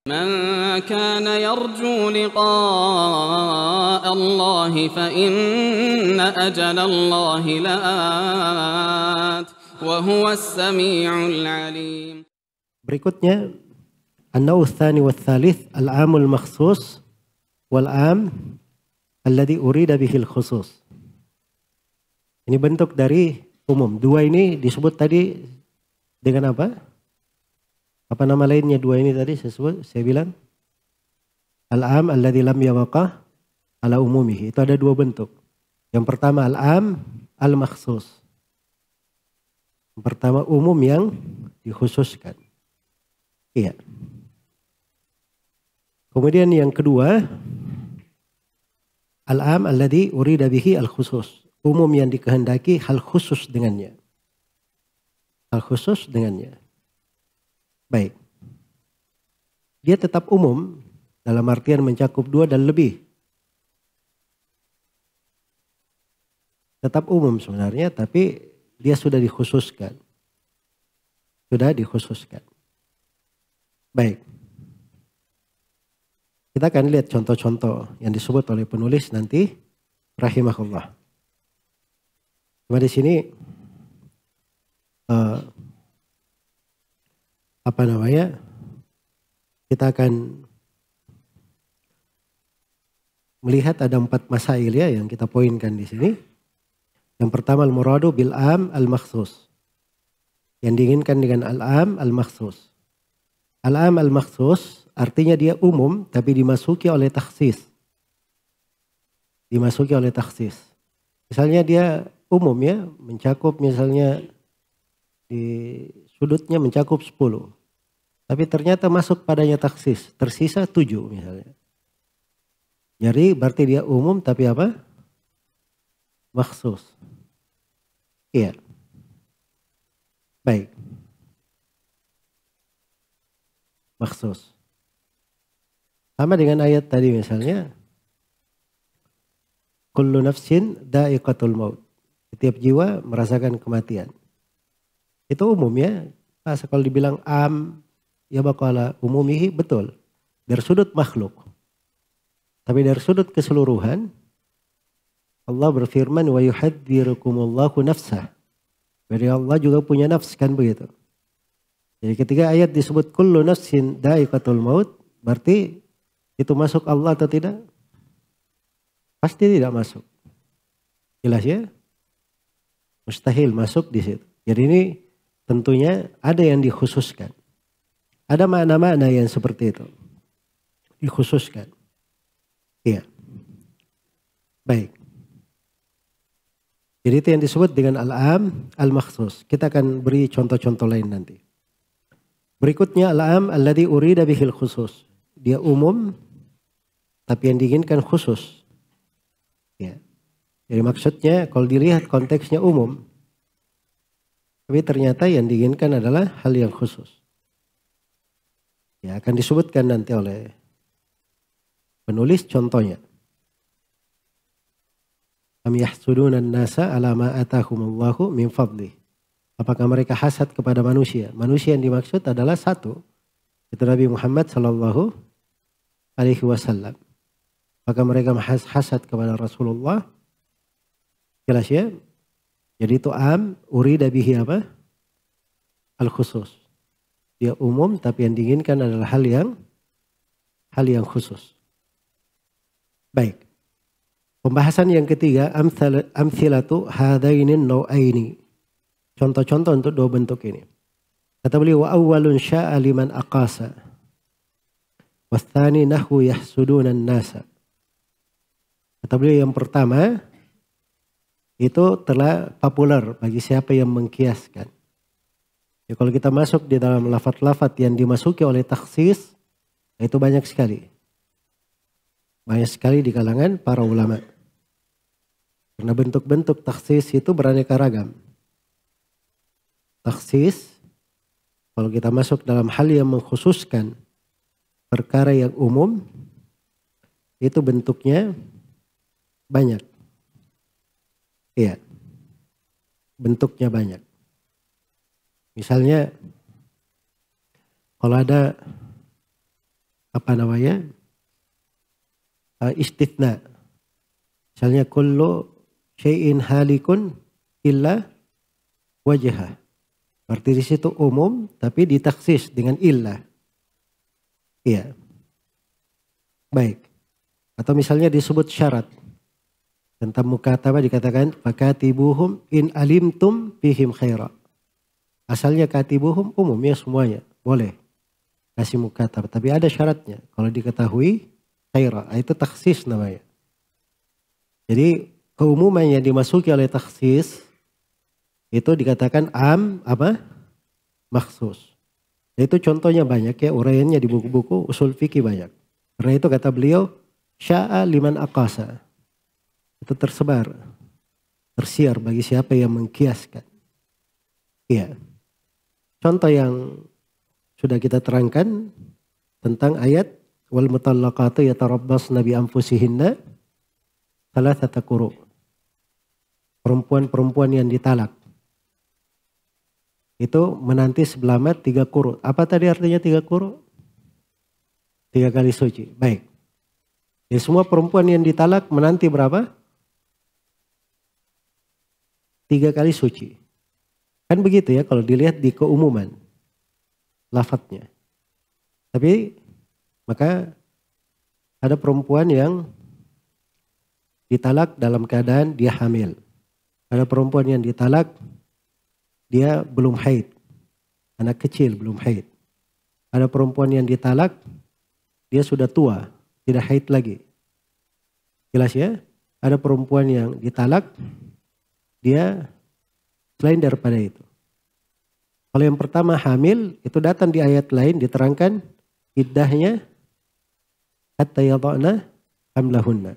من كان يرجو لقاء الله فإن أجل الله لآت وهو السميع العليم. Berikutnya an-naw' ats-tsani wats-tsalits al-'amul makhsus wal-'am alladzi urida bihil khusus. Ini bentuk dari umum. Dua ini disebut tadi dengan apa? Apa nama lainnya dua ini tadi saya bilang? Al-'am alladzi lam yawaqa ala umumihi. Itu ada dua bentuk. Yang pertama al-'am al-makhsus. Yang pertama umum yang dikhususkan. Iya. Kemudian yang kedua al-'am alladzi urida bihi al-khusus. Umum yang dikehendaki hal khusus dengannya. Hal khusus dengannya. Baik. Dia tetap umum dalam artian mencakup dua dan lebih. Tetap umum sebenarnya, tapi dia sudah dikhususkan. Sudah dikhususkan. Baik. Kita akan lihat contoh-contoh yang disebut oleh penulis nanti rahimahullah. Cuma di sini kita akan melihat ada 4 masail ya yang kita poinkan di sini. Yang pertama al-muradu bil am al-makhsus. Yang diinginkan dengan al-am al-makhsus. Al-am al-makhsus artinya dia umum tapi dimasuki oleh takhsis. Dimasuki oleh takhsis. Misalnya dia umum ya, mencakup misalnya di sudutnya mencakup 10. Tapi ternyata masuk padanya takhsis, tersisa 7 misalnya. Jadi berarti dia umum tapi apa? Makhsus. Iya. Baik. Makhsus. Sama dengan ayat tadi misalnya. Kullu nafsin da'iqatul maut. Setiap jiwa merasakan kematian. Itu umum ya. Kalau dibilang am ya bakala umumihi betul. Dari sudut makhluk. Tapi dari sudut keseluruhan Allah berfirman wa yuhadzirukumullahu nafsah. Jadi Allah juga punya nafs kan begitu. Jadi ketika ayat disebut kullu nafsin da'iqatul maut berarti itu masuk Allah atau tidak? Pasti tidak masuk. Jelas ya? Mustahil masuk di situ. Jadi ini tentunya ada yang dikhususkan. Ada makna-makna yang seperti itu. Dikhususkan. Iya. Baik. Jadi itu yang disebut dengan al-am al-makhsus. Kita akan beri contoh-contoh lain nanti. Berikutnya al-am alladzi urida bihil khusus. Dia umum tapi yang diinginkan khusus. Ya. Jadi maksudnya kalau dilihat konteksnya umum. Tapi ternyata yang diinginkan adalah hal yang khusus. Ya, akan disebutkan nanti oleh penulis contohnya. Am yahsuduna an-nasa ala ma atahumullahu min fadlih. Apakah mereka hasad kepada manusia? Manusia yang dimaksud adalah satu. Itu Nabi Muhammad sallallahu alaihi wasallam. Apakah mereka hasad kepada Rasulullah? Jelas ya? Jadi itu am urida bihi apa? Al-khusus. Dia umum tapi yang diinginkan adalah hal yang khusus. Baik. Pembahasan yang ketiga amthilatu hadainin nau'aini. Contoh-contoh untuk dua bentuk ini. Kata beliau wa awwalun sya'a liman aqasa. Wathani nahwu yahsuduna an-nasa. Kata beliau yang pertama itu telah populer bagi siapa yang mengkiaskan. Ya, kalau kita masuk di dalam lafaz-lafaz yang dimasuki oleh takhsis, itu banyak sekali. Banyak sekali di kalangan para ulama. Karena bentuk-bentuk takhsis itu beraneka ragam. Takhsis, kalau kita masuk dalam hal yang mengkhususkan perkara yang umum, itu bentuknya banyak. Iya, bentuknya banyak. Misalnya, kalau ada apa namanya istitsna. Misalnya kullu syai'in halikun illa wajhah. Berarti di situ umum tapi ditaksis dengan illah. Iya. Baik. Atau misalnya disebut syarat. Tentang mukatabah dikatakan fakatibuhum in alimtum fihim khaira. Asalnya katibuhum umumnya semuanya. Boleh. Kasih mukatabah. Tapi ada syaratnya. Kalau diketahui khaira. Itu taksis namanya. Jadi keumuman yang dimasuki oleh taksis itu dikatakan maksus. Itu contohnya banyak ya, uraiannya di buku-buku usul fikih banyak. Karena itu kata beliau sya'a liman aqasa. Itu tersebar, tersiar bagi siapa yang mengkiaskan. Iya. Contoh yang sudah kita terangkan tentang ayat wal mutallaqatu yatarabbasna bi anfusihinna thalathata quru'. Perempuan-perempuan yang ditalak itu menanti selama 3 quru'. Apa tadi artinya 3 quru'? 3 kali suci. Baik. Jadi semua perempuan yang ditalak menanti berapa? 3 kali suci. Kan begitu ya kalau dilihat di keumuman lafadznya. Tapi maka ada perempuan yang ditalak dalam keadaan dia hamil. Ada perempuan yang ditalak dia belum haid. Anak kecil belum haid. Ada perempuan yang ditalak dia sudah tua, tidak haid lagi. Jelas ya? Ada perempuan yang ditalak dia selain daripada itu. Kalau yang pertama hamil itu datang di ayat lain diterangkan iddahnya hatta yada'na hamlahunna.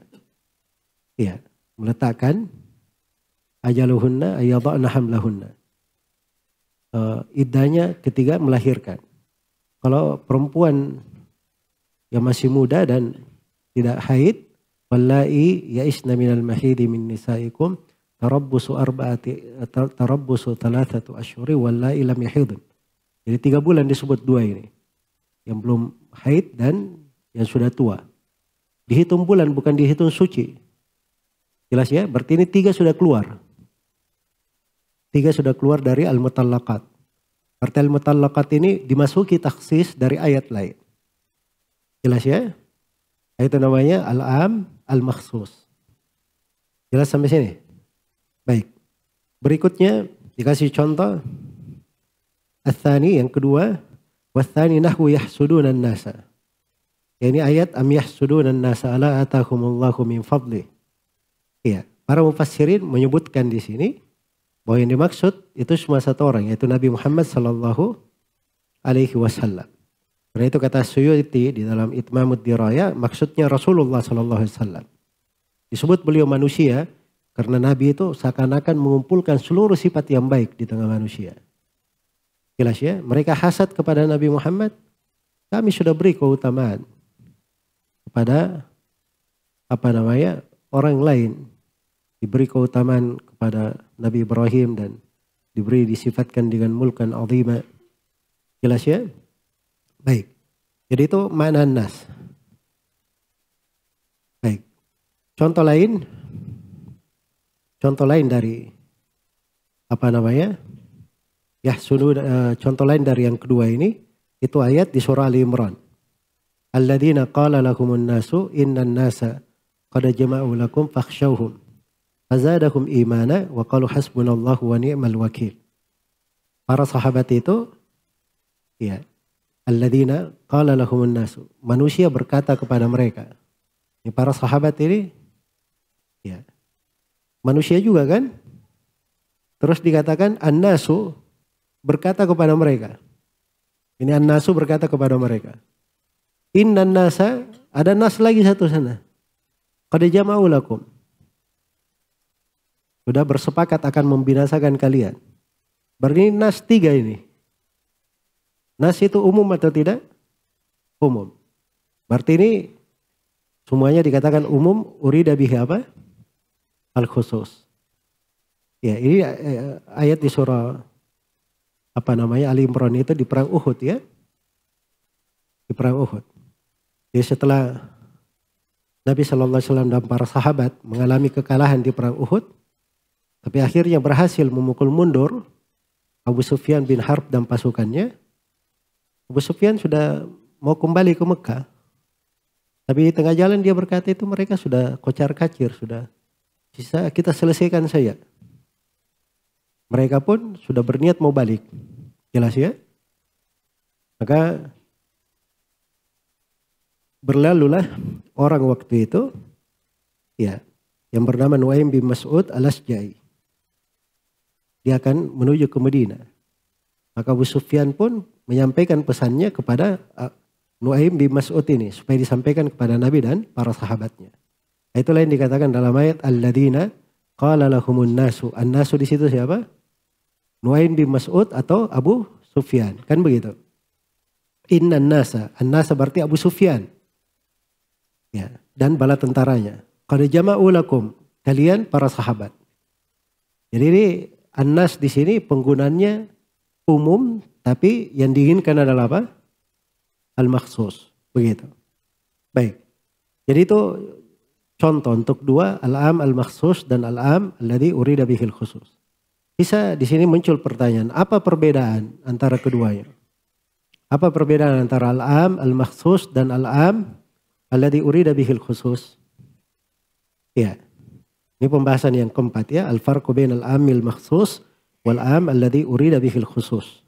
Iya, meletakkan ajaluhunna ayyada'na hamlahunna. Iddahnya ketiga melahirkan. Kalau perempuan yang masih muda dan tidak haid, wallahi ya'isna minal mahidi min nisaikum tarabbusu thalathatu asyhuri wallahi lam yahidun. Jadi 3 bulan disebut 2 ini. Yang belum haid dan yang sudah tua. Dihitung bulan bukan dihitung suci. Jelas ya? Berarti ini 3 sudah keluar. 3 sudah keluar dari al-mutallaqat. Berarti al-mutallaqat ini dimasuki taksis dari ayat lain. Jelas ya? Itu namanya al-am al-makhsus. Jelas sampai sini? Baik. Berikutnya dikasih contoh. Ats-tsani yang kedua. Wath-tsani nahwu yahsudunan nasa. Ini ayat am yahsudunan nasa ala atahumullahu min fadli. Iya, para mufassirin menyebutkan di sini bahwa yang dimaksud itu cuma satu orang, yaitu Nabi Muhammad sallallahu alaihi wasallam. Karena itu kata Suyuti di dalam Itmamud Diraya, maksudnya Rasulullah sallallahu alaihi wasallam. Disebut beliau manusia karena Nabi itu seakan-akan mengumpulkan seluruh sifat yang baik di tengah manusia. Jelas ya, mereka hasad kepada Nabi Muhammad, kami sudah beri keutamaan kepada orang lain. Diberi keutamaan kepada Nabi Ibrahim dan diberi disifatkan dengan mulkan azima. Jelas ya? Baik. Jadi itu makna nas. Baik. Contoh lain dari contoh lain dari yang kedua ini itu ayat di surah Ali Imran. Alladzina qala lahumun nasu innan nasa qad jama'u lakum fakhshawhum fazadahum imana wa qalu hasbunallahu wa ni'mal wakil. Para sahabat itu ya, alladzina qala lahumun nasu, manusia berkata kepada mereka. Ini para sahabat ini ya, manusia juga kan? Terus dikatakan an-nasu berkata kepada mereka. Ini an-nasu berkata kepada mereka. Innan nasa, ada nas lagi satu sana. Qad jama'u lakum. Sudah bersepakat akan membinasakan kalian. Berarti nas 3 ini. Nas itu umum atau tidak? Umum. Berarti ini semuanya dikatakan umum, urida bihi apa? Al-khusus. Ya, ini ayat di surah Ali Imran itu di perang Uhud ya. Di perang Uhud. Jadi setelah Nabi SAW dan para sahabat mengalami kekalahan di perang Uhud, tapi akhirnya berhasil memukul mundur Abu Sufyan bin Harb dan pasukannya. Abu Sufyan sudah mau kembali ke Mekah. Tapi di tengah jalan dia berkata itu mereka sudah kocar-kacir, sudah bisa kita selesaikan saja. Mereka pun sudah berniat mau balik. Jelas ya? Maka berlalulah orang waktu itu ya yang bernama Nuaim bin Mas'ud al-Asja'i. Dia akan menuju ke Madinah. Maka Abu Sufyan pun menyampaikan pesannya kepada Nuaim bin Mas'ud ini supaya disampaikan kepada Nabi dan para sahabatnya. Itulah yang dikatakan dalam ayat alladzina qala lahumun nasu. An-nasu di situ siapa? Nuaim bin Mas'ud atau Abu Sufyan. Kan begitu. Innan nasa. An-nasa berarti Abu Sufyan. Ya, dan bala tentaranya. Qad jama'u lakum. Kalian para sahabat. Jadi ini an-nas di sini penggunaannya umum, tapi yang diinginkan adalah apa? Al-makhsus. Begitu. Baik. Jadi itu contoh untuk dua, al-am al-makhsus dan al-am alladhi urida bihil khusus. Bisa di sini muncul pertanyaan, apa perbedaan antara keduanya? Apa perbedaan antara al-am al-makhsus dan al-am alladhi urida bihil khusus? Ya. Ini pembahasan yang keempat ya, al-farqu bainal amil makhsus wal am alladhi urida bihil khusus.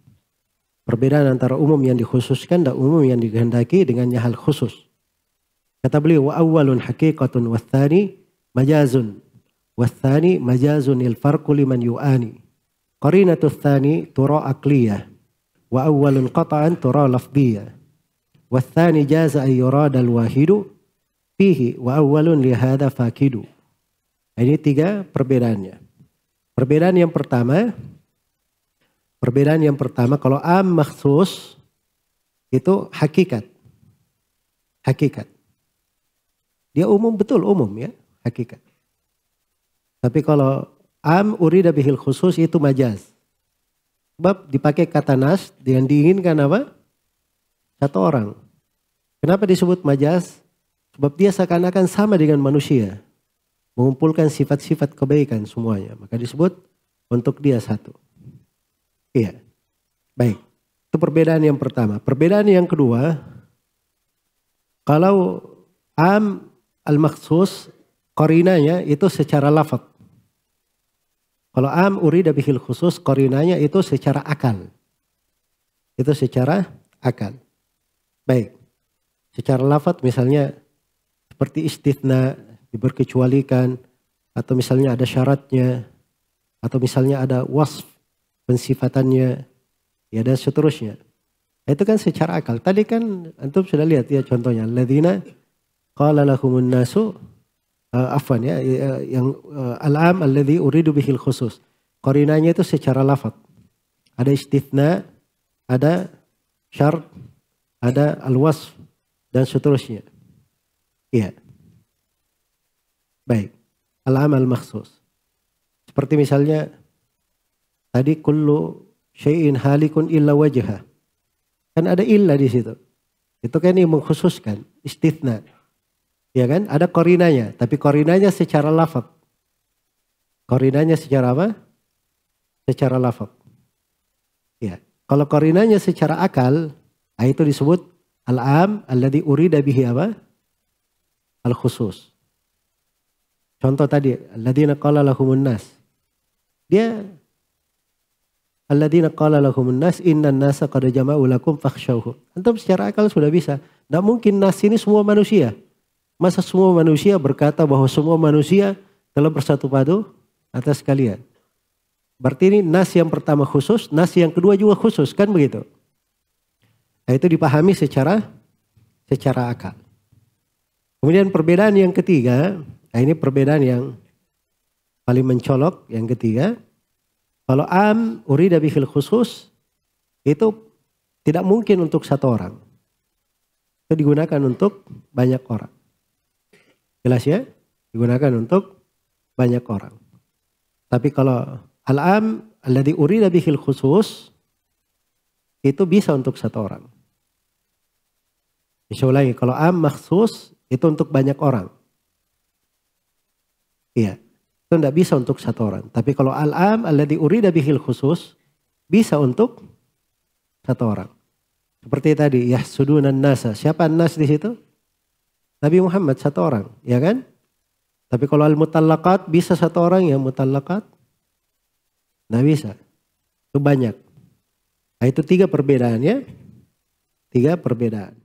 Perbedaan antara umum yang dikhususkan dan umum yang dikehendaki dengannya hal khusus. Kata beliau wa awwalun haqiqatun wa tsani majazun wa tsani majazun il farqu liman yu'ani. Qarinatu tsani tura aqliyah wa awwalun qata'an tura lafdiyah. Wa tsani jaza ay yurada al-wahidu fihi wa awwalun li hadha fakidu. Ini tiga perbedaannya. Perbedaan yang pertama kalau am makhsus itu hakikat. Hakikat. Dia umum, betul umum ya, hakikat. Tapi kalau am urida bihil khusus itu majaz. Sebab dipakai kata nas yang diinginkan apa? Satu orang. Kenapa disebut majaz? Sebab dia seakan-akan sama dengan manusia. Mengumpulkan sifat-sifat kebaikan semuanya. Maka disebut untuk dia satu. Iya. Baik. Itu perbedaan yang pertama. Perbedaan yang kedua. Kalau am al-makhsus. Qarinanya itu secara lafaz. Kalau am urida bihil khusus. Qarinanya itu secara akal. Itu secara akal. Baik. Secara lafaz misalnya. Seperti istithna. Diberkecualikan, atau misalnya ada syaratnya, atau misalnya ada wasf pensifatannya, ya dan seterusnya. Itu kan secara akal. Tadi kan antum sudah lihat ya contohnya, alladzina qala lahumun nasu yang al-am alladzi uridu bihil khusus. Qarinanya itu secara lafaz. Ada istithna, ada syarat, ada al-wasf dan seterusnya. Iya. Baik, al-amal makhsus. Seperti misalnya tadi kullu syai'in halikun illa wajha. Kan ada illa di situ. Itu kan yang mengkhususkan, istithna. Ya kan? Ada qarinanya, tapi qarinanya secara lafaz. Qarinanya secara apa? Secara lafaz. Ya. Kalau qarinanya secara akal, itu disebut al-am alladzi urida bihi apa? Al-khusus. Contoh tadi, alladzina qala lahumun nas. Dia alladzina qala lahumun nas innan nasa qad jama'u lakum fakhshawhum. Antum secara akal sudah bisa. Tidak mungkin nas ini semua manusia. Masa semua manusia berkata bahwa semua manusia telah bersatu padu atas kalian. Berarti ini nas yang pertama khusus, nas yang kedua juga khusus, kan begitu? Nah, itu dipahami secara akal. Kemudian perbedaan yang ketiga. Nah ini perbedaan yang paling mencolok yang ketiga. Kalau am urida bihil khusus itu tidak mungkin untuk satu orang. Itu digunakan untuk banyak orang. Jelas ya? Digunakan untuk banyak orang. Tapi kalau al-am alladzi urida bihil khusus itu bisa untuk satu orang. Saya ulangi, kalau am maksus itu untuk banyak orang. Iya, itu tidak bisa untuk satu orang. Tapi kalau al-am alladzi urida bihil khusus bisa untuk satu orang. Seperti tadi, yahsudunan nasa. Siapa nas di situ? Nabi Muhammad satu orang, ya kan? Tapi kalau al-mutallaqat bisa satu orang yang mutallaqat? Nggak bisa. Itu banyak. Nah, itu 3 perbedaan ya. 3 perbedaan.